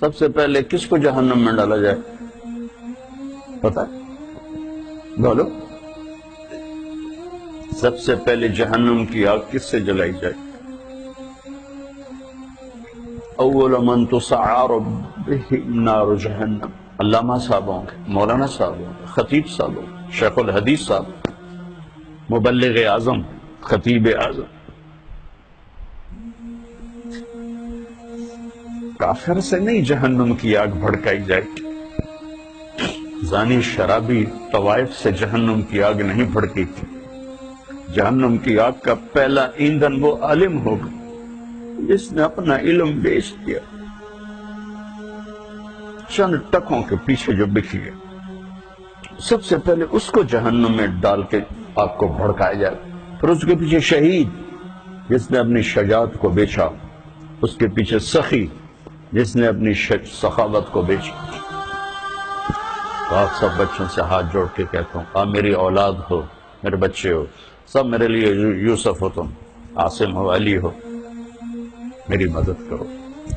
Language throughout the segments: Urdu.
سب سے پہلے کس کو جہنم میں ڈالا جائے؟ پتہ ہے؟ بولو، سب سے پہلے جہنم کی آگ کس سے جلائی جائے؟ اول من تسعر بهم نار جہنم، علامہ صاحب ہوں گے، مولانا صاحب ہوں گے، خطیب صاحب ہوں گے، شیخ الحدیث صاحب، مبلغ اعظم، خطیب اعظم۔ کافر سے نہیں جہنم کی آگ بھڑکائی جائے، زانی شرابی طوائف سے جہنم کی آگ نہیں بھڑکی تھی۔ جہنم کی آگ کا پہلا ایندھن وہ عالم ہوگا جس نے اپنا علم بیچ دیا، چند ٹکوں کے پیچھے جو بک گیا، سب سے پہلے اس کو جہنم میں ڈال کے آگ کو بھڑکایا جائے۔ پھر اس کے پیچھے شہید جس نے اپنی شجاعت کو بیچا، اس کے پیچھے سخی جس نے اپنی سخاوت کو بیچا۔ تو آپ سب بچوں سے ہاتھ جوڑ کے کہتا ہوں، آپ میری اولاد ہو، میرے بچے ہو، سب میرے لیے یوسف ہو، تم عاصم ہو، علی ہو، میری مدد کرو،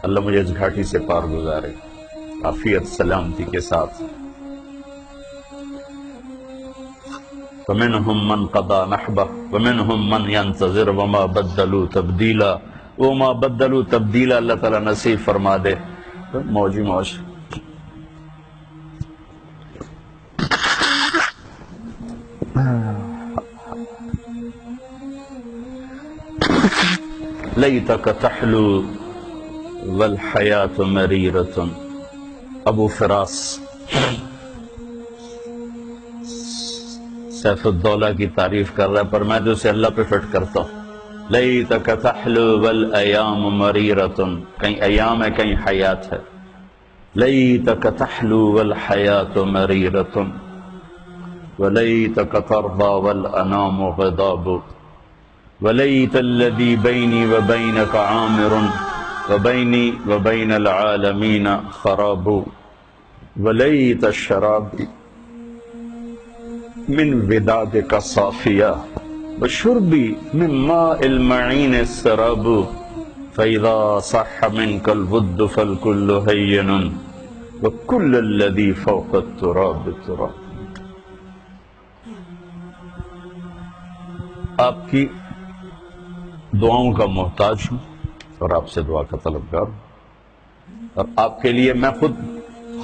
اللہ مجھے اس گھاٹی سے پار گزارے عافیت سلامتی کے ساتھ۔ فَمِنْهُمْ مَنْ قَضَى نَحْبَهُ وَمِنْهُمْ مَنْ يَنْتَظِرُ وَمَا بَدَّلُوا تَبْدِيلًا، وَمَا بَدَّلُوا تَبْدِيلًا اللہ تعالیٰ نصیب فرما دے۔ موجی موج لَيْتَكَ تَحْلُو وَالْحَيَاةُ مَرِيرَةٌ، ابو فراس سیف الدولہ کی تعریف کر رہا ہے، پر میں تو اسے اللہ پہ فٹ کرتا ہوں۔ لَيْتَكَ تَحْلُو وَالْأَيَامُ مَرِيرَةٌ، کہیں ایام ہے کہیں حیات ہے۔ لَيْتَكَ تَحْلُو وَالْحَيَاةُ مَرِيرَةٌ وَلَيْتَكَ تَرْضَى وَالْأَنَامُ غِضَابُ وَلَيْتَ الَّذِي بَيْنِي وَبَيْنَكَ عَامِرٌ وَبَيْنِي وَبَيْنَ الْعَالَمِينَ خَرَابُ وَلَيْتَ الشَّرَابِ من ودادك صافية وشربي من ماء المعين السراب فإذا صح منك الود فالكل هين وكل الذي فوق التراب التراب۔ آپ کی دعاؤں کا محتاج ہوں اور آپ سے دعا کا طلبگار ہوں، اور آپ کے لیے میں خود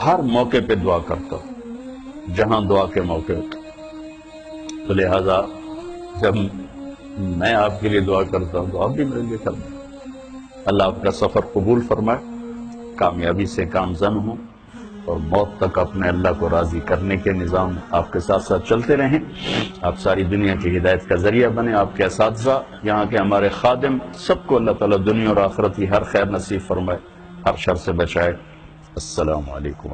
ہر موقع پہ دعا کرتا ہوں جہاں دعا کے موقع ہوتے، تو لہذا جب میں آپ کے لیے دعا کرتا ہوں تو آپ بھی میرے لیے کریں۔ اللہ آپ کا سفر قبول فرمائے، کامیابی سے کامزن ہوں، اور موت تک اپنے اللہ کو راضی کرنے کے نظام آپ کے ساتھ ساتھ چلتے رہیں۔ آپ ساری دنیا کی ہدایت کا ذریعہ بنیں، آپ کے اساتذہ، یہاں کے ہمارے خادم، سب کو اللہ تعالیٰ دنیا اور آخرت کی ہر خیر نصیب فرمائے، ہر شر سے بچائے۔ السلام علیکم۔